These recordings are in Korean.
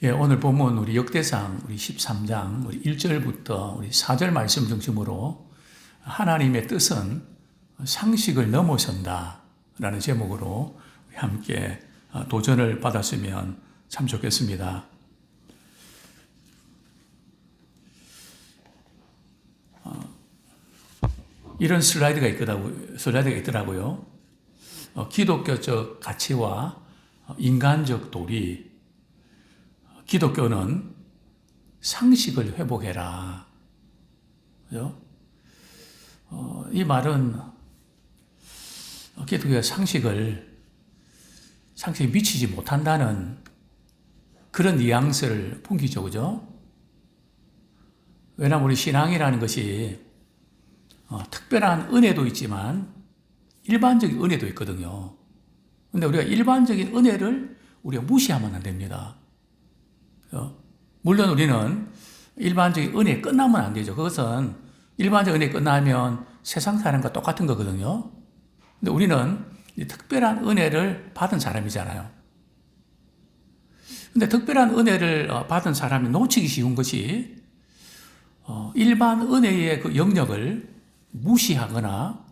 예, 오늘 본문 우리 역대상 우리 13장 우리 1절부터 우리 4절 말씀 중심으로 하나님의 뜻은 상식을 넘어선다 라는 제목으로 함께 도전을 받았으면 참 좋겠습니다. 이런 슬라이드가 있더라고요. 기독교적 가치와 인간적 도리. 기독교는 상식을 회복해라. 그죠? 이 말은 기독교가 상식에 미치지 못한다는 그런 뉘앙스를 풍기죠. 그죠? 왜냐하면 우리 신앙이라는 것이 특별한 은혜도 있지만 일반적인 은혜도 있거든요. 근데 우리가 일반적인 은혜를 우리가 무시하면 안 됩니다. 물론 우리는 일반적인 은혜에 끝나면 안 되죠. 그것은 일반적인 은혜에 끝나면 세상 사람과 똑같은 거거든요. 근데 우리는 특별한 은혜를 받은 사람이잖아요. 근데 특별한 은혜를 받은 사람이 놓치기 쉬운 것이 일반 은혜의 그 영역을 무시하거나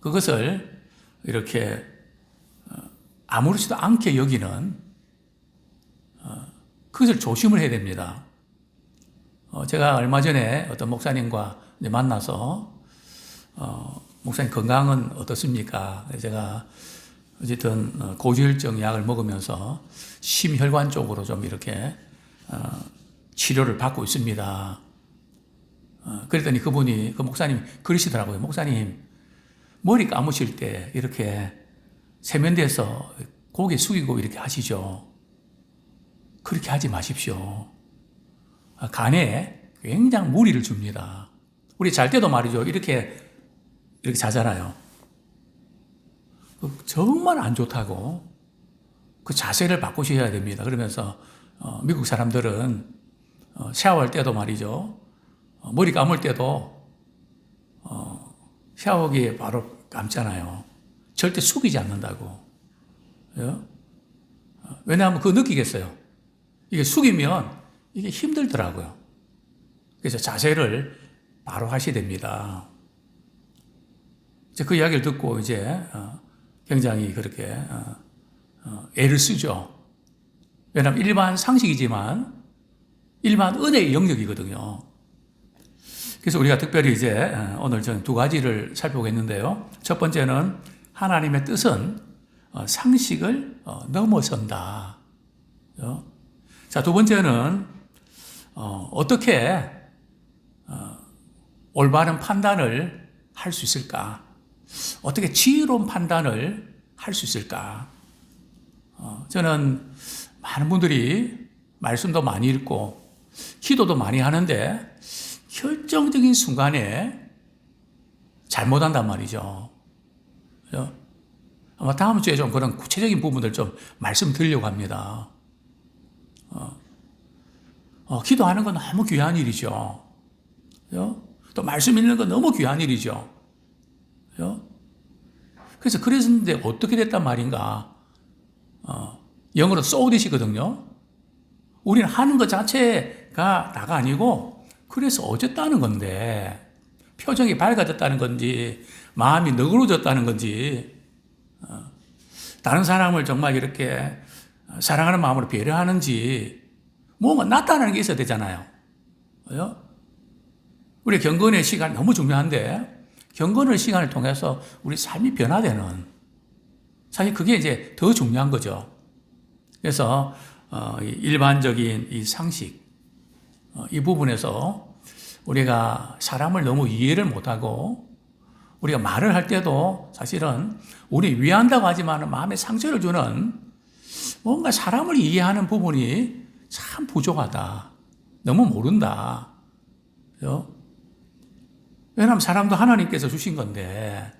그것을 이렇게 아무렇지도 않게 여기는 그것을 조심을 해야 됩니다. 제가 얼마 전에 어떤 목사님과 만나서 목사님 건강은 어떻습니까? 제가 어쨌든 고지혈증 약을 먹으면서 심혈관 쪽으로 좀 이렇게 치료를 받고 있습니다. 그랬더니 그 목사님이 그러시더라고요. 목사님, 머리 감으실 때 이렇게 세면대에서 고개 숙이고 이렇게 하시죠. 그렇게 하지 마십시오. 간에 굉장히 무리를 줍니다. 우리 잘 때도 말이죠. 이렇게 자잖아요. 정말 안 좋다고. 그 자세를 바꾸셔야 됩니다. 그러면서 미국 사람들은 샤워할 때도 말이죠. 머리 감을 때도 샤워기에 바로 감잖아요. 절대 숙이지 않는다고. 왜냐하면 그거 느끼겠어요. 이게 숙이면 이게 힘들더라고요. 그래서 자세를 바로 하셔야 됩니다. 그 이야기를 듣고 이제 굉장히 그렇게 애를 쓰죠. 왜냐하면 일반 상식이지만 일반 은혜의 영역이거든요. 그래서 우리가 특별히 이제 오늘 저는 두 가지를 살펴보겠는데요. 첫 번째는 하나님의 뜻은 상식을 넘어선다. 자, 두 번째는 어떻게 올바른 판단을 할 수 있을까? 어떻게 지혜로운 판단을 할 수 있을까? 저는 많은 분들이 말씀도 많이 읽고 기도도 많이 하는데 결정적인 순간에 잘못한단 말이죠. 아마 다음 주에 좀 그런 구체적인 부분들 좀 말씀드리려고 합니다. 기도하는 건 너무 귀한 일이죠. 또 말씀 읽는 건 너무 귀한 일이죠. 그래서 그랬는데 어떻게 됐단 말인가? 영어로 so that이거든요. 우리는 하는 것 자체가 다가 아니고 그래서 어쨌다는 건데 표정이 밝아졌다는 건지 마음이 너그러졌다는 건지 다른 사람을 정말 이렇게 사랑하는 마음으로 배려하는지 뭔가 나타나는 게 있어야 되잖아요. 우리 경건의 시간이 너무 중요한데 경건의 시간을 통해서 우리 삶이 변화되는 사실 그게 이제 더 중요한 거죠. 그래서 일반적인 이 상식 이 부분에서 우리가 사람을 너무 이해를 못하고 우리가 말을 할 때도 사실은 우리 위한다고 하지만 마음에 상처를 주는 뭔가 사람을 이해하는 부분이 참 부족하다. 너무 모른다. 왜냐하면 사람도 하나님께서 주신 건데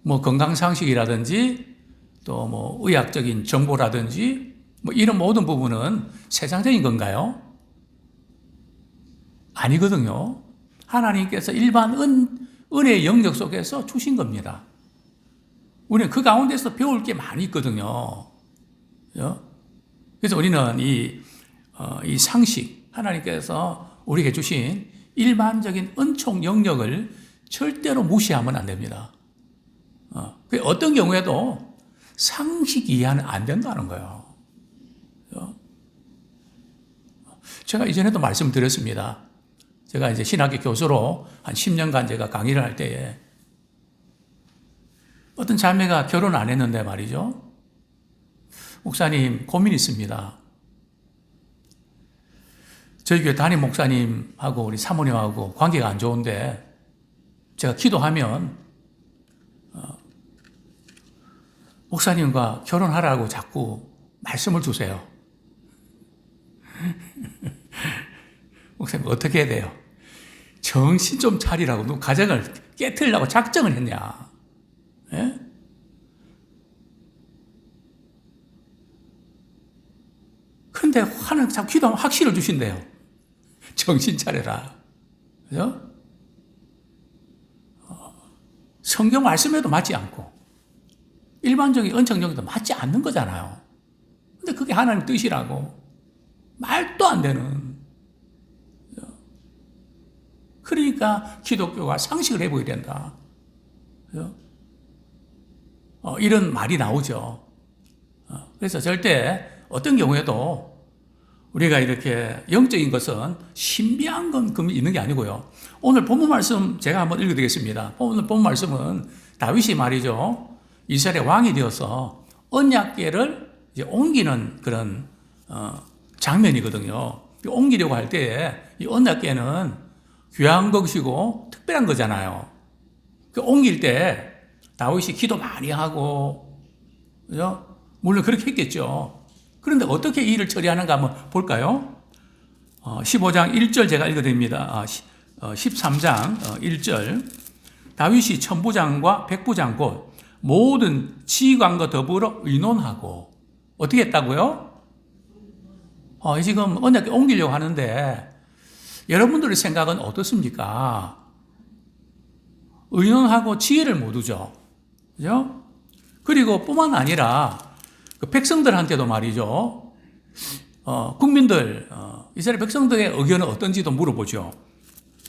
뭐 건강상식이라든지 또 뭐 의학적인 정보라든지 뭐 이런 모든 부분은 세상적인 건가요? 아니거든요. 하나님께서 일반 은혜의 영역 속에서 주신 겁니다. 우리는 그 가운데서 배울 게 많이 있거든요. 그래서 우리는 이 상식, 하나님께서 우리에게 주신 일반적인 은총 영역을 절대로 무시하면 안 됩니다. 어떤 경우에도 상식 이해는 안 된다는 거예요. 제가 이전에도 말씀드렸습니다. 제가 이제 신학교 교수로 한 10년간 제가 강의를 할 때에 어떤 자매가 결혼 안 했는데 말이죠. 목사님, 고민이 있습니다. 저희 교회 담임 목사님하고 우리 사모님하고 관계가 안 좋은데 제가 기도하면 목사님과 결혼하라고 자꾸 말씀을 주세요. 목사님 어떻게 해야 돼요? 정신 좀 차리라고 너 가정을 깨트리려고 작정을 했냐? 예? 근데 하나님 자꾸 기도하면 확신을 주신대요. 정신 차려라. 그죠? 성경 말씀에도 맞지 않고 일반적인 은총적에도 맞지 않는 거잖아요. 근데 그게 하나님 뜻이라고 말도 안 되는. 그러니까 기독교가 상식을 해보게 된다. 그죠? 이런 말이 나오죠. 그래서 절대 어떤 경우에도 우리가 이렇게 영적인 것은 신비한 건 있는 게 아니고요. 오늘 본문 말씀 제가 한번 읽어드리겠습니다. 오늘 본문 말씀은 다윗이 말이죠. 이스라엘의 왕이 되어서 언약궤를 이제 옮기는 그런 장면이거든요. 옮기려고 할 때에 이 언약궤는 귀한 것이고 특별한 거잖아요. 그 옮길 때 다윗이 기도 많이 하고, 그죠? 물론 그렇게 했겠죠. 그런데 어떻게 이 일을 처리하는가 한번 볼까요? 15장 1절 제가 읽어드립니다. 13장 1절. 다윗이 천부장과 백부장 곧 모든 지휘관과 더불어 의논하고 어떻게 했다고요? 지금 언약궤 옮기려고 하는데 여러분들의 생각은 어떻습니까? 의논하고 지혜를 모두죠. 그죠? 그리고 뿐만 아니라 그 백성들한테도 말이죠. 국민들, 이스라엘 백성들의 의견은 어떤지도 물어보죠.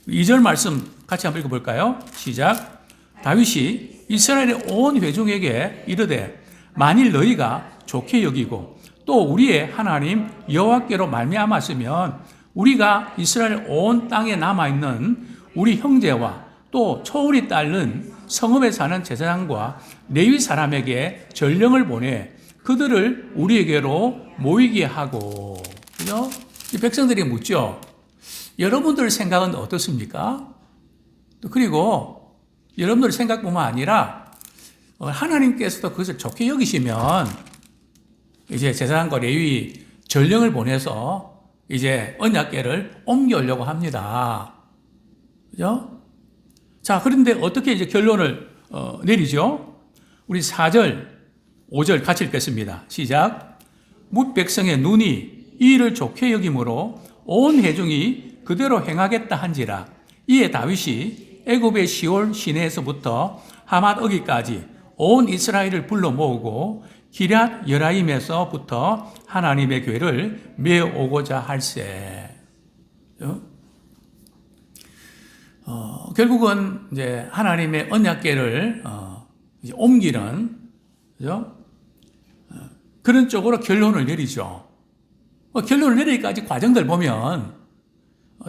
2절 말씀 같이 한번 읽어볼까요? 시작. 다윗이 이스라엘의 온 회중에게 이르되 만일 너희가 좋게 여기고 또 우리의 하나님 여호와께로 말미암았으면 우리가 이스라엘 온 땅에 남아있는 우리 형제와 또 초울이 따른 성읍에 사는 제사장과 레위 사람에게 전령을 보내 그들을 우리에게로 모이게 하고. 그죠? 이 백성들이 묻죠. 여러분들 생각은 어떻습니까? 그리고 여러분들 생각뿐만 아니라 하나님께서도 그것을 좋게 여기시면 이제 제사장과 레위 전령을 보내서 이제 언약궤를 옮겨오려고 합니다. 그죠? 자, 그런데 어떻게 이제 결론을 내리죠? 우리 4절, 5절 같이 읽겠습니다. 시작. 뭇 백성의 눈이 이 일을 좋게 여김으로 온 회중이 그대로 행하겠다 한지라. 이에 다윗이 애굽의 시올 시내에서부터 하맛 어기까지 온 이스라엘을 불러 모으고 기럇 여라임에서부터 하나님의 교회를 메어오고자 할세. 결국은 이제 하나님의 언약궤를 이제 옮기는, 그죠? 그런 쪽으로 결론을 내리죠. 결론을 내리기까지 과정들 보면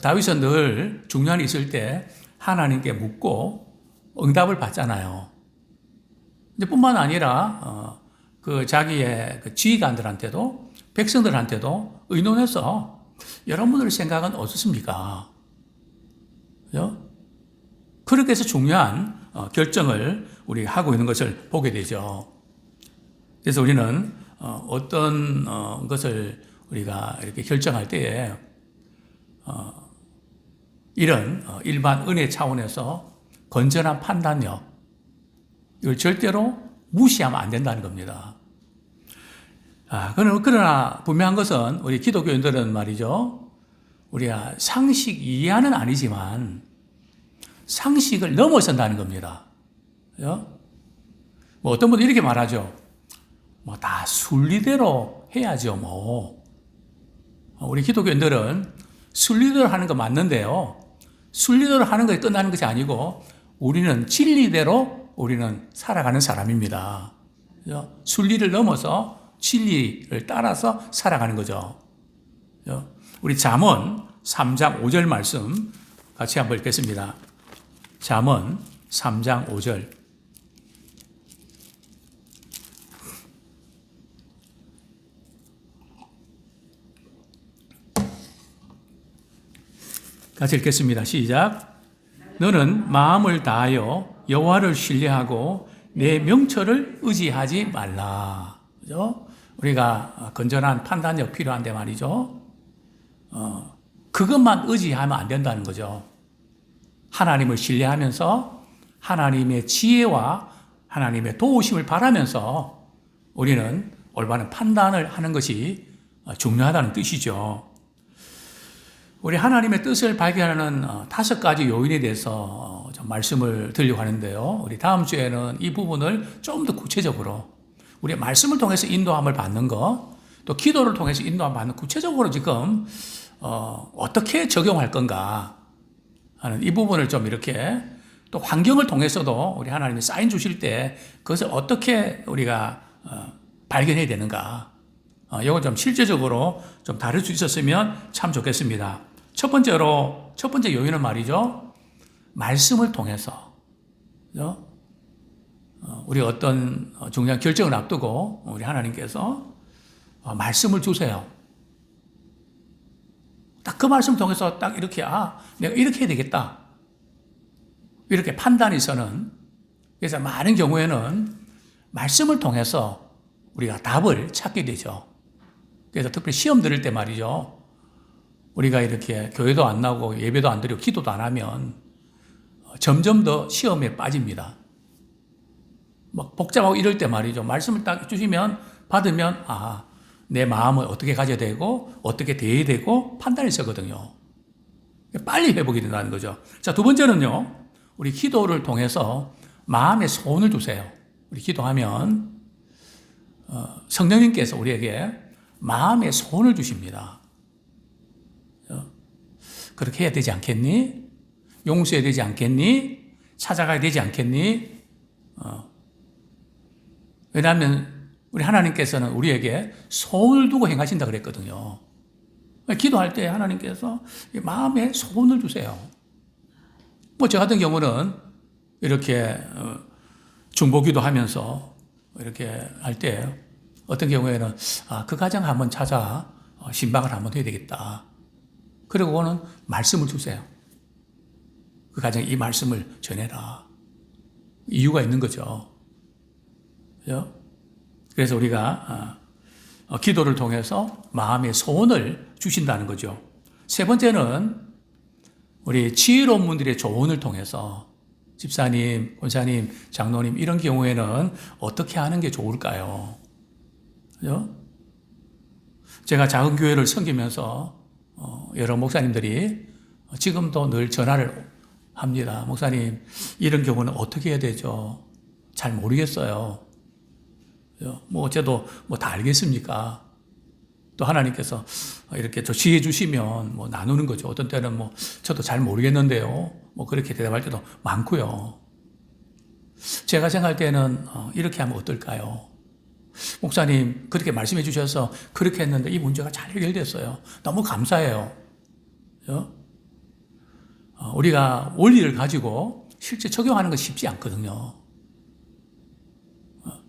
다윗은 늘 중요한 일이 있을 때 하나님께 묻고 응답을 받잖아요. 근데 뿐만 아니라 그 자기의 그 지휘관들한테도 백성들한테도 의논해서 여러분들 생각은 어떻습니까? 그죠? 그렇게 해서 중요한 결정을 우리 하고 있는 것을 보게 되죠. 그래서 우리는 어떤 것을 우리가 이렇게 결정할 때에 이런 일반 은혜 차원에서 건전한 판단력, 이걸 절대로 무시하면 안 된다는 겁니다. 그러나 분명한 것은 우리 기독교인들은 말이죠. 우리가 상식 이해는 아니지만 상식을 넘어선다는 겁니다. 그죠? 뭐 어떤 분도 이렇게 말하죠. 뭐 다 순리대로 해야죠, 뭐. 우리 기독교인들은 순리대로 하는 거 맞는데요. 순리대로 하는 것에 끝나는 것이 아니고 우리는 진리대로 우리는 살아가는 사람입니다. 순리를 넘어서 진리를 따라서 살아가는 거죠. 우리 잠언 3장 5절 말씀 같이 한번 읽겠습니다. 잠언 3장 5절. 같이 읽겠습니다. 시작. 너는 마음을 다하여 여호와를 신뢰하고 내 명철을 의지하지 말라. 그죠? 우리가 건전한 판단력 필요한데 말이죠. 그것만 의지하면 안 된다는 거죠. 하나님을 신뢰하면서 하나님의 지혜와 하나님의 도우심을 바라면서 우리는 올바른 판단을 하는 것이 중요하다는 뜻이죠. 우리 하나님의 뜻을 발견하는 5가지 요인에 대해서 좀 말씀을 드리려고 하는데요. 우리 다음 주에는 이 부분을 좀 더 구체적으로 우리 말씀을 통해서 인도함을 받는 것, 또 기도를 통해서 인도함을 받는 구체적으로 지금 어떻게 적용할 건가 하는 이 부분을 좀 이렇게 또 환경을 통해서도 우리 하나님이 사인 주실 때 그것을 어떻게 우리가 발견해야 되는가, 이걸 좀 실제적으로 좀 다룰 수 있었으면 참 좋겠습니다. 첫 번째 요인은 말이죠. 말씀을 통해서. 우리 어떤 중요한 결정을 앞두고 우리 하나님께서 말씀을 주세요. 딱 그 말씀 통해서 딱 이렇게, 내가 이렇게 해야 되겠다. 이렇게 판단이 서는, 그래서 많은 경우에는 말씀을 통해서 우리가 답을 찾게 되죠. 그래서 특별히 시험 들을 때 말이죠. 우리가 이렇게 교회도 안 나오고 예배도 안 드리고 기도도 안 하면 점점 더 시험에 빠집니다. 막 복잡하고 이럴 때 말이죠. 말씀을 딱 주시면, 받으면, 내 마음을 어떻게 가져야 되고, 어떻게 대해야 되고, 판단이 서거든요. 빨리 회복이 된다는 거죠. 자, 두 번째는요. 우리 기도를 통해서 마음에 소원을 주세요. 우리 기도하면, 성령님께서 우리에게 마음에 소원을 주십니다. 그렇게 해야 되지 않겠니? 용서해야 되지 않겠니? 찾아가야 되지 않겠니? 왜냐하면 우리 하나님께서는 우리에게 소원을 두고 행하신다 그랬거든요. 기도할 때 하나님께서 마음에 소원을 주세요. 저 같은 경우는 이렇게 중보기도 하면서 이렇게 할 때 어떤 경우에는 그 가정 한번 찾아 신방을 한번 해야 되겠다. 그리고는 말씀을 주세요. 그 가정에 이 말씀을 전해라. 이유가 있는 거죠. 그죠? 그래서 우리가 기도를 통해서 마음의 소원을 주신다는 거죠. 세 번째는 우리 지혜로운 분들의 조언을 통해서 집사님, 권사님, 장로님 이런 경우에는 어떻게 하는 게 좋을까요? 그죠? 제가 작은 교회를 섬기면서 여러 목사님들이 지금도 늘 전화를 합니다. 목사님, 이런 경우는 어떻게 해야 되죠? 잘 모르겠어요. 저도 다 알겠습니까? 또 하나님께서 이렇게 저 지혜 주시면 나누는 거죠. 어떤 때는 저도 잘 모르겠는데요. 그렇게 대답할 때도 많고요. 제가 생각할 때는 이렇게 하면 어떨까요? 목사님, 그렇게 말씀해 주셔서 그렇게 했는데 이 문제가 잘 해결됐어요. 너무 감사해요. 우리가 원리를 가지고 실제 적용하는 건 쉽지 않거든요.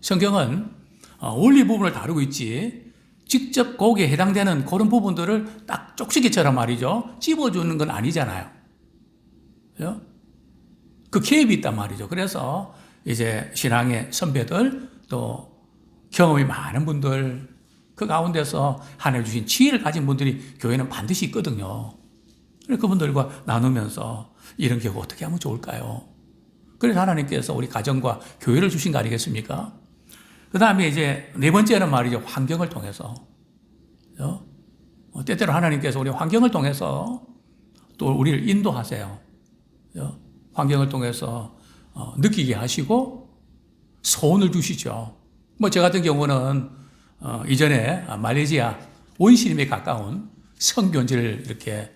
성경은 원리 부분을 다루고 있지 직접 거기에 해당되는 그런 부분들을 딱 쪽지기처럼 말이죠. 찝어주는 건 아니잖아요. 그 갭이 있단 말이죠. 그래서 이제 신앙의 선배들 또 경험이 많은 분들 그 가운데서 하나님 주신 지혜를 가진 분들이 교회는 반드시 있거든요. 그래서 그분들과 나누면서 이런 경우 어떻게 하면 좋을까요? 그래서 하나님께서 우리 가정과 교회를 주신 거 아니겠습니까? 그 다음에 이제 네 번째는 말이죠. 환경을 통해서. 때때로 하나님께서 우리 환경을 통해서 또 우리를 인도하세요. 환경을 통해서 느끼게 하시고 소원을 주시죠. 저 같은 경우는 이전에 말레이시아 원시림에 가까운 성교지를 이렇게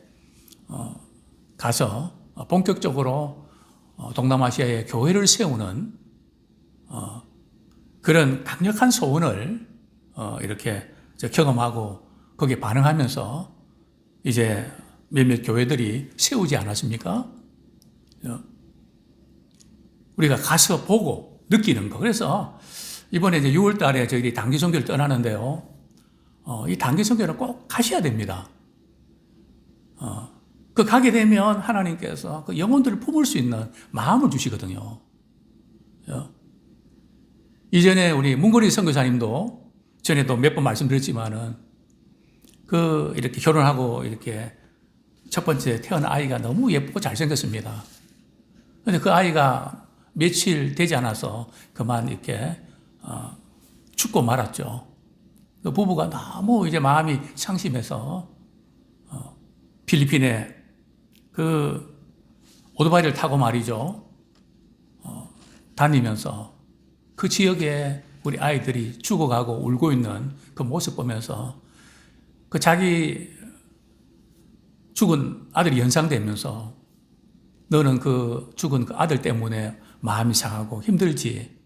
가서 본격적으로 동남아시아에 교회를 세우는 그런 강력한 소원을 이렇게 경험하고 거기에 반응하면서 이제 몇몇 교회들이 세우지 않았습니까? 우리가 가서 보고 느끼는 거. 그래서 이번에 이제 6월 달에 저희들이 단기 선교를 떠나는데요. 이 단기 선교는 꼭 가셔야 됩니다. 그 가게 되면 하나님께서 그 영혼들을 품을 수 있는 마음을 주시거든요. 이전에 우리 문거리 선교사님도 전에도 몇 번 말씀드렸지만은 이렇게 결혼하고 이렇게 첫 번째 태어난 아이가 너무 예쁘고 잘생겼습니다. 근데 그 아이가 며칠 되지 않아서 그만 이렇게 죽고 말았죠. 그 부부가 너무 이제 마음이 상심해서 필리핀에 그 오토바이를 타고 말이죠. 다니면서 그 지역에 우리 아이들이 죽어가고 울고 있는 그 모습 보면서 그 자기 죽은 아들이 연상되면서 너는 그 죽은 그 아들 때문에 마음이 상하고 힘들지.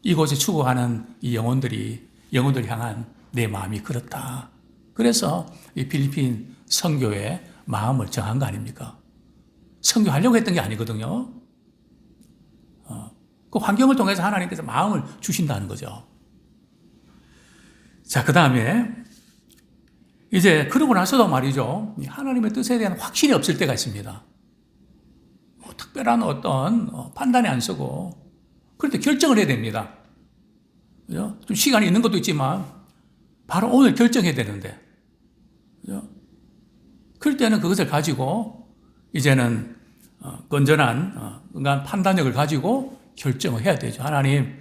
이곳에 죽어가는 이 영혼들을 향한 내 마음이 그렇다. 그래서 이 필리핀 선교에 마음을 정한 거 아닙니까? 선교하려고 했던 게 아니거든요. 그 환경을 통해서 하나님께서 마음을 주신다는 거죠. 자, 그 다음에 이제 그러고 나서도 말이죠. 하나님의 뜻에 대한 확신이 없을 때가 있습니다. 특별한 어떤 판단이 안 서고 그럴 때 결정을 해야 됩니다. 그죠? 좀 시간이 있는 것도 있지만 바로 오늘 결정해야 되는데 그죠? 그럴 때는 그것을 가지고 이제는 건전한 판단력을 가지고 결정을 해야 되죠. 하나님,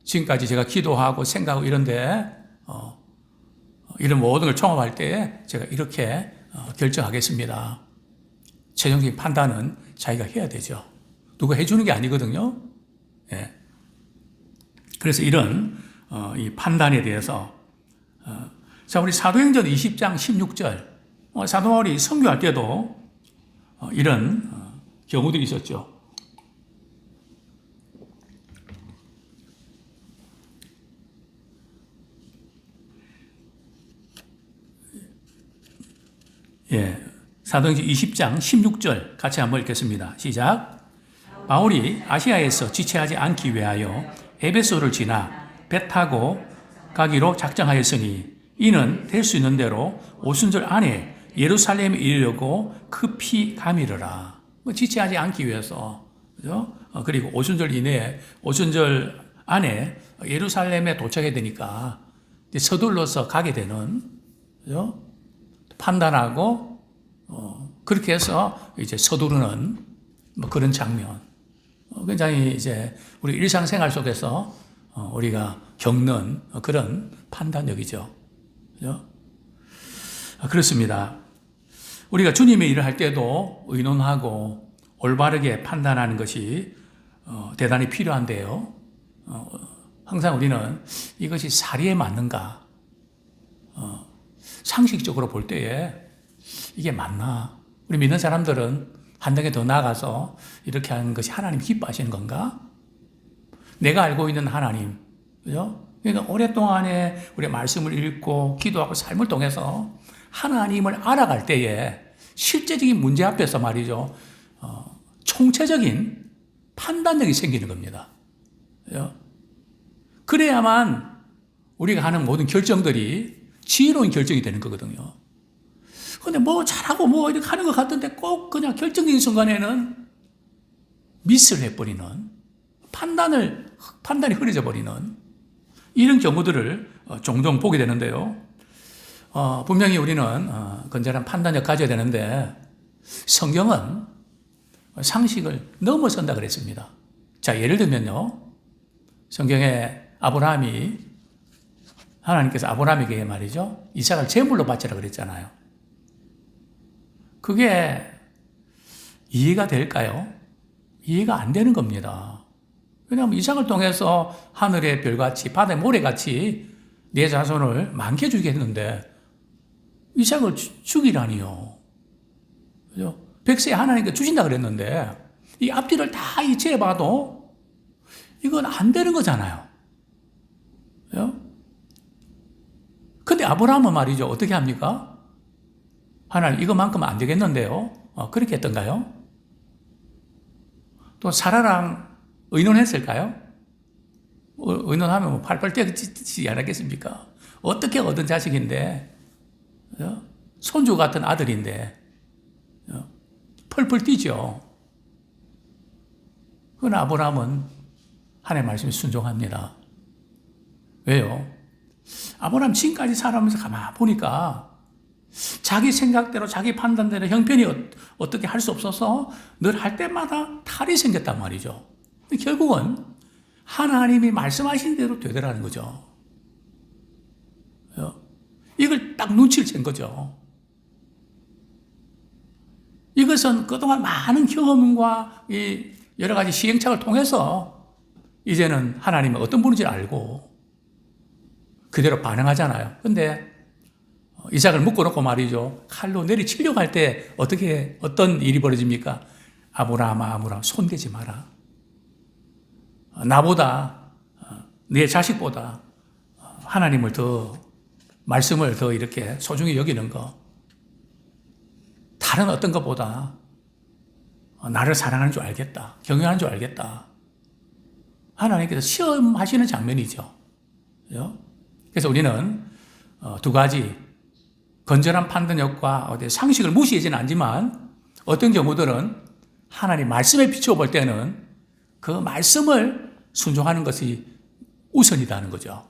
지금까지 제가 기도하고 생각하고 이런데 이런 모든 걸 종합할 때 제가 이렇게 결정하겠습니다. 최종적인 판단은 자기가 해야 되죠. 누가 해주는 게 아니거든요. 예. 그래서 이런 이 판단에 대해서 자, 우리 사도행전 20장 16절 사도 바울이 선교할 때도 이런 경우들이 있었죠. 예, 사도행전 20장 16절 같이 한번 읽겠습니다. 시작. 바울이 아시아에서 지체하지 않기 위하여 에베소를 지나 배 타고 가기로 작정하였으니 이는 될 수 있는 대로 오순절 안에 예루살렘에 이르려고 급히 가미르라. 지체하지 않기 위해서, 그죠? 그리고 오순절 이내에, 오순절 안에 예루살렘에 도착해야 되니까 서둘러서 가게 되는, 그죠? 판단하고, 그렇게 해서 이제 서두르는 그런 장면. 굉장히 이제 우리 일상생활 속에서 우리가 겪는 그런 판단력이죠. 그죠? 그렇습니다. 우리가 주님의 일을 할 때도 의논하고 올바르게 판단하는 것이 대단히 필요한데요. 항상 우리는 이것이 사리에 맞는가? 상식적으로 볼 때에 이게 맞나? 우리 믿는 사람들은 한 단계 더 나아가서 이렇게 하는 것이 하나님 기뻐하시는 건가? 내가 알고 있는 하나님, 그죠? 그러니까 오랫동안에 우리 말씀을 읽고 기도하고 삶을 통해서 하나님을 알아갈 때에 실제적인 문제 앞에서 말이죠. 총체적인 판단력이 생기는 겁니다. 그죠? 그래야만 우리가 하는 모든 결정들이 지혜로운 결정이 되는 거거든요. 근데 뭐 잘하고 뭐 이렇게 하는 것 같은데 꼭 그냥 결정적인 순간에는 미스를 해버리는 판단이 흐려져 버리는 이런 경우들을 종종 보게 되는데요. 분명히 우리는 건전한 판단력 가져야 되는데 성경은 상식을 넘어선다 그랬습니다. 자, 예를 들면요. 성경에 하나님께서 아브라함에게 말이죠. 이삭을 제물로 바치라 그랬잖아요. 그게 이해가 될까요? 이해가 안 되는 겁니다. 왜냐하면 이삭을 통해서 하늘의 별같이 바다의 모래같이 내 자손을 많게 주게 했는데 이삭을 죽이라니요. 그죠? 백세 하나님께 주신다 그랬는데 이 앞뒤를 다 이치해봐도 이건 안 되는 거잖아요. 그죠? 근데 아브라함은 말이죠. 어떻게 합니까? 하나님 이것만큼은 안 되겠는데요. 그렇게 했던가요? 또 사라랑 의논했을까요? 의논하면 뭐 팔팔 뛰지 않았겠습니까? 어떻게 얻은 자식인데, 손주 같은 아들인데, 펄펄 뛰죠. 그러나 아브라함은 하나님의 말씀에 순종합니다. 왜요? 아브라함 지금까지 살아오면서 가만히 보니까 자기 생각대로 자기 판단대로 형편이 어떻게 할 수 없어서 늘 할 때마다 탈이 생겼단 말이죠. 결국은 하나님이 말씀하신 대로 되더라는 거죠. 이걸 딱 눈치를 챈 거죠. 이것은 그동안 많은 경험과 이 여러 가지 시행착을 통해서 이제는 하나님이 어떤 분인지 알고 그대로 반응하잖아요. 근데 이삭을 묶어놓고 말이죠. 칼로 내리치려고 할 때 어떤 일이 벌어집니까? 아브라함아, 손대지 마라. 나보다, 내 자식보다 하나님을 말씀을 더 이렇게 소중히 여기는 거. 다른 어떤 것보다 나를 사랑하는 줄 알겠다. 경외하는 줄 알겠다. 하나님께서 시험하시는 장면이죠. 그래서 우리는 두 가지 건전한 판단력과 상식을 무시하지는 않지만 어떤 경우들은 하나님 말씀에 비추어 볼 때는 그 말씀을 순종하는 것이 우선이다는 거죠.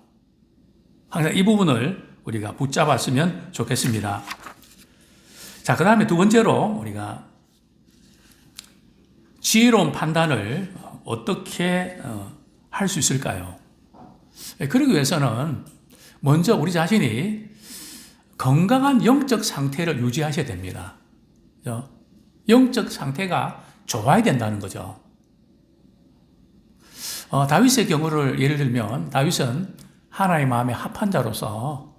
항상 이 부분을 우리가 붙잡았으면 좋겠습니다. 자, 그 다음에 두 번째로 우리가 지혜로운 판단을 어떻게 할 수 있을까요? 그러기 위해서는 먼저 우리 자신이 건강한 영적 상태를 유지하셔야 됩니다. 영적 상태가 좋아야 된다는 거죠. 다윗의 경우를 예를 들면 다윗은 하나님의 마음에 합한 자로서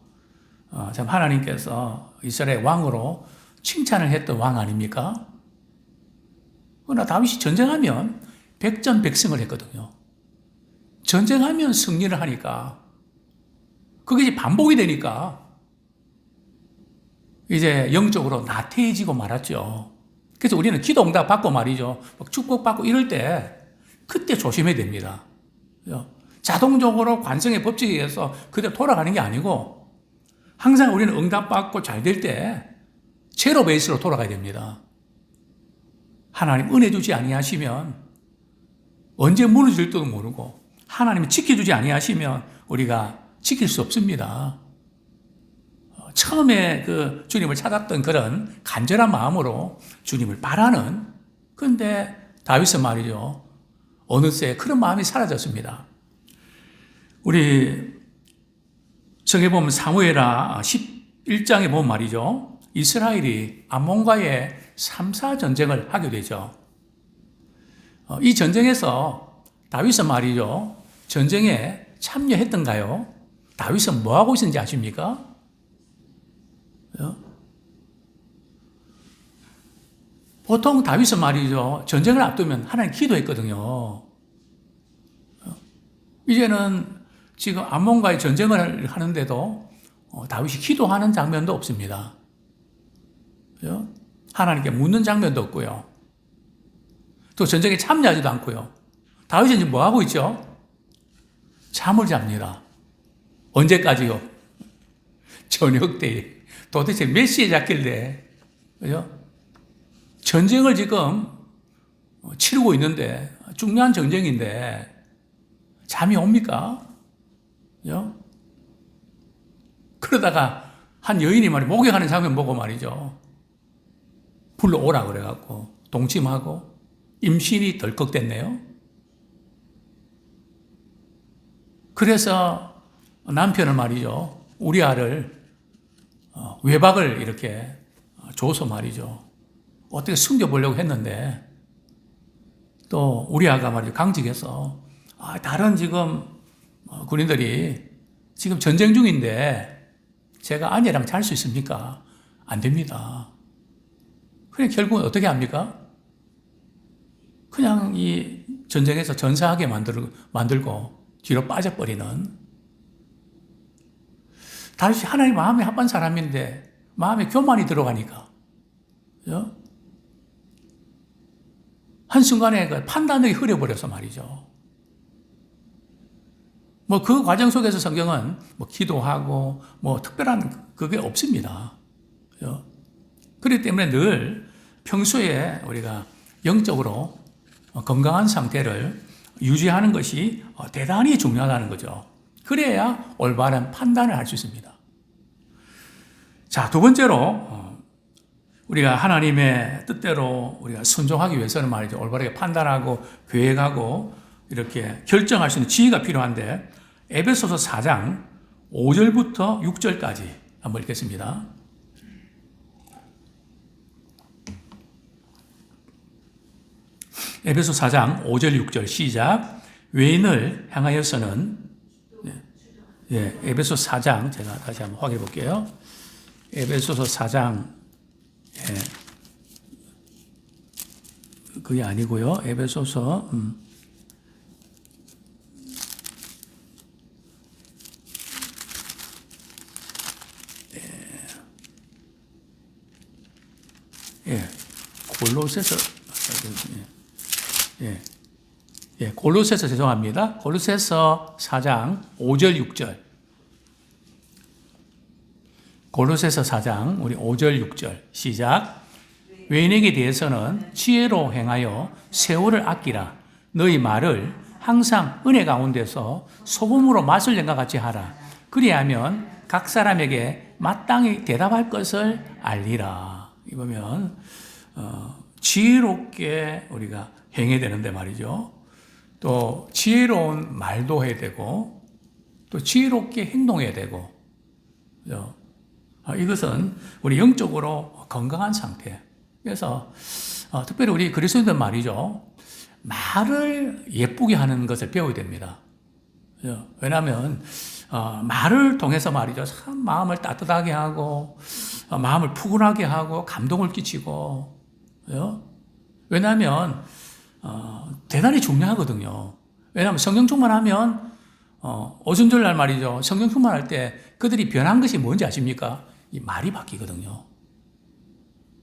참 하나님께서 이스라엘 왕으로 칭찬을 했던 왕 아닙니까? 그러나 다윗이 전쟁하면 백전백승을 했거든요. 전쟁하면 승리를 하니까 그게 이제 반복이 되니까 이제 영적으로 나태해지고 말았죠. 그래서 우리는 기도 응답 받고 말이죠. 축복받고 이럴 때 그때 조심해야 됩니다. 자동적으로 관성의 법칙에 의해서 그대로 돌아가는 게 아니고 항상 우리는 응답받고 잘 될 때 제로 베이스로 돌아가야 됩니다. 하나님 은혜 주지 아니하시면 언제 무너질지도 모르고 하나님이 지켜주지 아니하시면 우리가 지킬 수 없습니다. 처음에 그 주님을 찾았던 그런 간절한 마음으로 주님을 바라는, 그런데 다윗은 말이죠. 어느새 그런 마음이 사라졌습니다. 우리 성경에 보면 사무엘하 11장에 보면 말이죠. 이스라엘이 암몬과의 3사 전쟁을 하게 되죠. 이 전쟁에서 다윗은 말이죠. 전쟁에 참여했던가요? 다윗은 뭐 하고 있었는지 아십니까? 보통 다윗은 말이죠. 전쟁을 앞두면 하나님 기도했거든요. 이제는 지금 암몬과의 전쟁을 하는데도 다윗이 기도하는 장면도 없습니다. 하나님께 묻는 장면도 없고요. 또 전쟁에 참여하지도 않고요. 다윗은 지금 뭐 하고 있죠? 잠을 잡니다. 언제까지요? 저녁 때. 도대체 몇 시에 잤길래, 그죠? 전쟁을 지금 치르고 있는데, 중요한 전쟁인데, 잠이 옵니까? 그죠? 그러다가 한 여인이 목욕하는 장면 보고 말이죠. 불러오라 그래갖고, 동침하고, 임신이 덜컥됐네요. 그래서 남편은 말이죠. 우리아를 외박을 이렇게 줘서 말이죠. 어떻게 숨겨보려고 했는데 또 우리아가 말이죠. 강직해서 다른 지금 군인들이 지금 전쟁 중인데 제가 아내랑 잘 수 있습니까? 안 됩니다. 그래 결국은 어떻게 합니까? 그냥 이 전쟁에서 전사하게 만들고 뒤로 빠져버리는, 다시 하나님 마음에 합한 사람인데 마음에 교만이 들어가니까, 그죠? 한순간에 그 판단력이 흐려버려서 말이죠. 뭐 그 과정 속에서 성경은 뭐 기도하고 뭐 특별한 그게 없습니다. 그죠? 그렇기 때문에 늘 평소에 우리가 영적으로 건강한 상태를 유지하는 것이 대단히 중요하다는 거죠. 그래야 올바른 판단을 할 수 있습니다. 자, 두 번째로 우리가 하나님의 뜻대로 우리가 순종하기 위해서는 말이죠. 올바르게 판단하고 계획하고 이렇게 결정할 수 있는 지혜가 필요한데, 에베소서 4장 5절부터 6절까지 한번 읽겠습니다. 에베소 4장 5절 6절 시작. 외인을 향하여서는, 에베소 4장 제가 다시 한번 확인해 볼게요. 에베소서 4장, 그게 아니고요. 에베소서 골로새서, 골로새서 죄송합니다. 골로새서 4장 5절 6절. 골로새서 4장 우리 5절 6절 시작. 외인에게 대해서는 지혜로 행하여 세월을 아끼라. 너희 말을 항상 은혜 가운데서 소금으로 맛을 낸 것 같이 하라. 그리하면 각 사람에게 마땅히 대답할 것을 알리라. 이거면 지혜롭게 우리가 행해야 되는데 말이죠. 또 지혜로운 말도 해야 되고 또 지혜롭게 행동해야 되고, 그죠? 이것은 우리 영적으로 건강한 상태. 그래서 특별히 우리 그리스도인들 말이죠. 말을 예쁘게 하는 것을 배워야 됩니다. 그죠? 왜냐하면 말을 통해서 말이죠. 참 마음을 따뜻하게 하고 마음을 푸근하게 하고 감동을 끼치고, 그죠? 왜냐하면 대단히 중요하거든요. 왜냐하면 성령 충만하면 오순절날 말이죠. 성령 충만할 때 그들이 변한 것이 뭔지 아십니까? 이 말이 바뀌거든요.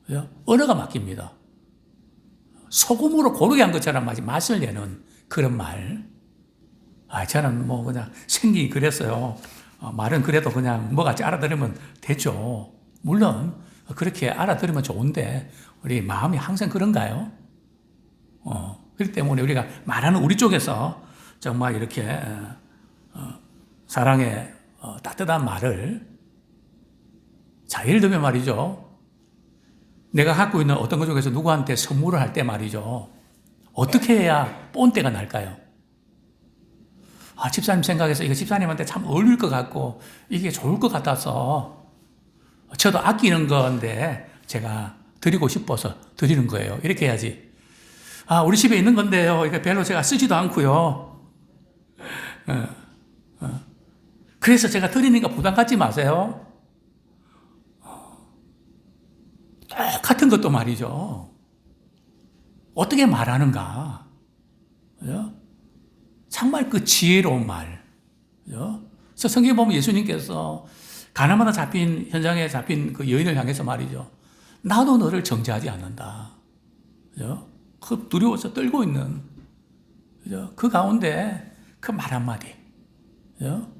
그죠? 언어가 바뀝니다. 소금으로 고르게 한 것처럼 맛을 내는 그런 말. 저는 뭐 그냥 생긴 그랬어요. 말은 그래도 그냥 뭐같이 알아들으면 되죠. 물론 그렇게 알아들으면 좋은데 우리 마음이 항상 그런가요? 그렇기 때문에 우리가 말하는 우리 쪽에서 정말 이렇게 사랑의 따뜻한 말을, 자, 예를 들면 말이죠. 내가 갖고 있는 어떤 것 중에서 누구한테 선물을 할 때 말이죠. 어떻게 해야 본때가 날까요? 집사님 생각해서 이거 집사님한테 참 어울릴 것 같고 이게 좋을 것 같아서 저도 아끼는 건데 제가 드리고 싶어서 드리는 거예요. 이렇게 해야지. 우리 집에 있는 건데요. 이거 별로 제가 쓰지도 않고요. 그래서 제가 드리니까 부담 갖지 마세요. 똑같은 것도 말이죠. 어떻게 말하는가. 그죠? 정말 그 지혜로운 말. 그죠? 그래서 성경에 보면 예수님께서 가나마나 잡힌, 현장에 잡힌 그 여인을 향해서 말이죠. 나도 너를 정죄하지 않는다. 그죠? 그 두려워서 떨고 있는, 그죠? 그 가운데 그 말 한마디. 그죠?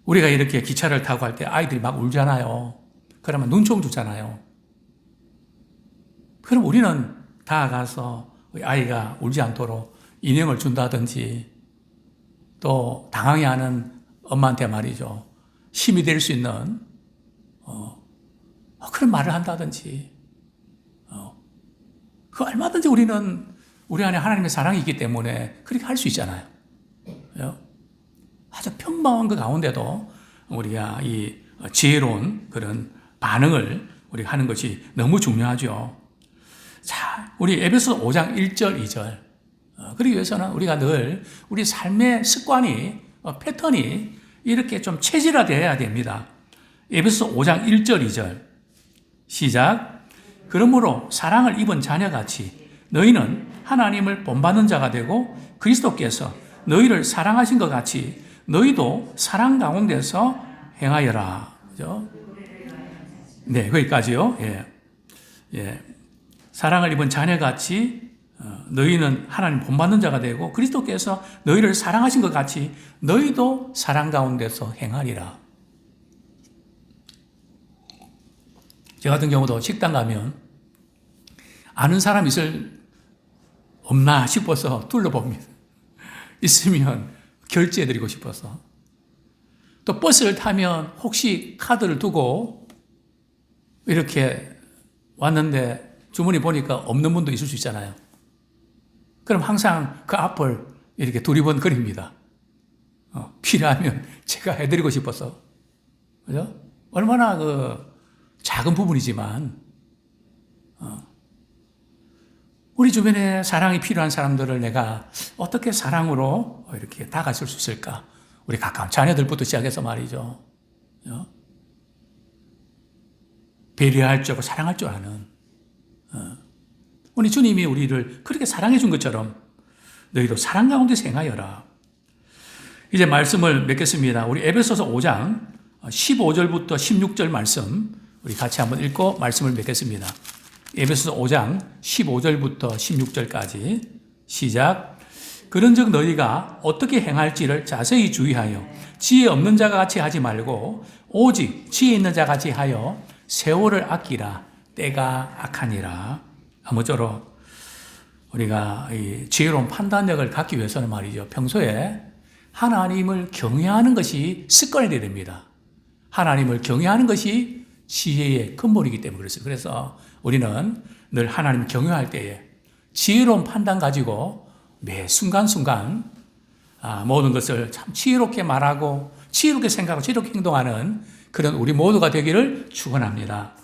우리가 이렇게 기차를 타고 할 때 아이들이 막 울잖아요. 그러면 눈총 주잖아요. 그럼 우리는 다가가서 아이가 울지 않도록 인형을 준다든지, 또 당황해하는 엄마한테 말이죠. 힘이 될 수 있는 그런 말을 한다든지, 그 얼마든지 우리는 우리 안에 하나님의 사랑이 있기 때문에 그렇게 할 수 있잖아요. 아주 평범한 그 가운데도 우리가 이 지혜로운 그런 반응을 우리가 하는 것이 너무 중요하죠. 자, 우리 에베소 5장 1절, 2절. 그러기 위해서는 우리가 늘 우리 삶의 습관이 패턴이 이렇게 좀 체질화되어야 됩니다. 에베소 5장 1절 2절 시작. 그러므로 사랑을 입은 자녀같이 너희는 하나님을 본받는 자가 되고 그리스도께서 너희를 사랑하신 것 같이 너희도 사랑 가운데서 행하여라. 그죠? 네, 거기까지요. 예. 예. 사랑을 입은 자녀같이 너희는 하나님 본받는 자가 되고 그리스도께서 너희를 사랑하신 것 같이 너희도 사랑 가운데서 행하리라. 저 같은 경우도 식당 가면 아는 사람 없나 싶어서 둘러봅니다. 있으면 결제해드리고 싶어서. 또 버스를 타면 혹시 카드를 두고 이렇게 왔는데 주머니 보니까 없는 분도 있을 수 있잖아요. 그럼 항상 그 앞을 이렇게 두리번거립니다. 필요하면 제가 해드리고 싶어서. 그죠? 얼마나 작은 부분이지만, 우리 주변에 사랑이 필요한 사람들을 내가 어떻게 사랑으로 이렇게 다가설 수 있을까? 우리 가까운 자녀들부터 시작해서 말이죠. 배려할 줄 알고 사랑할 줄 아는. 우리 주님이 우리를 그렇게 사랑해 준 것처럼 너희도 사랑 가운데 행하여라. 이제 말씀을 맺겠습니다. 우리 에베소서 5장 15절부터 16절 말씀 우리 같이 한번 읽고 말씀을 맺겠습니다. 에베소서 5장 15절부터 16절까지 시작. 그런즉 너희가 어떻게 행할지를 자세히 주의하여 지혜 없는 자가 같이 하지 말고 오직 지혜 있는 자 같이 하여 세월을 아끼라. 때가 악하니라. 아무쪼록 우리가 이 지혜로운 판단력을 갖기 위해서는 말이죠. 평소에 하나님을 경외하는 것이 습관이 되어야 됩니다. 하나님을 경외하는 것이 지혜의 근본이기 때문에 그렇습니다. 그래서 우리는 늘 하나님 경외할 때에 지혜로운 판단 가지고 매 순간순간 모든 것을 참 지혜롭게 말하고 지혜롭게 생각하고 지혜롭게 행동하는 그런 우리 모두가 되기를 축원합니다.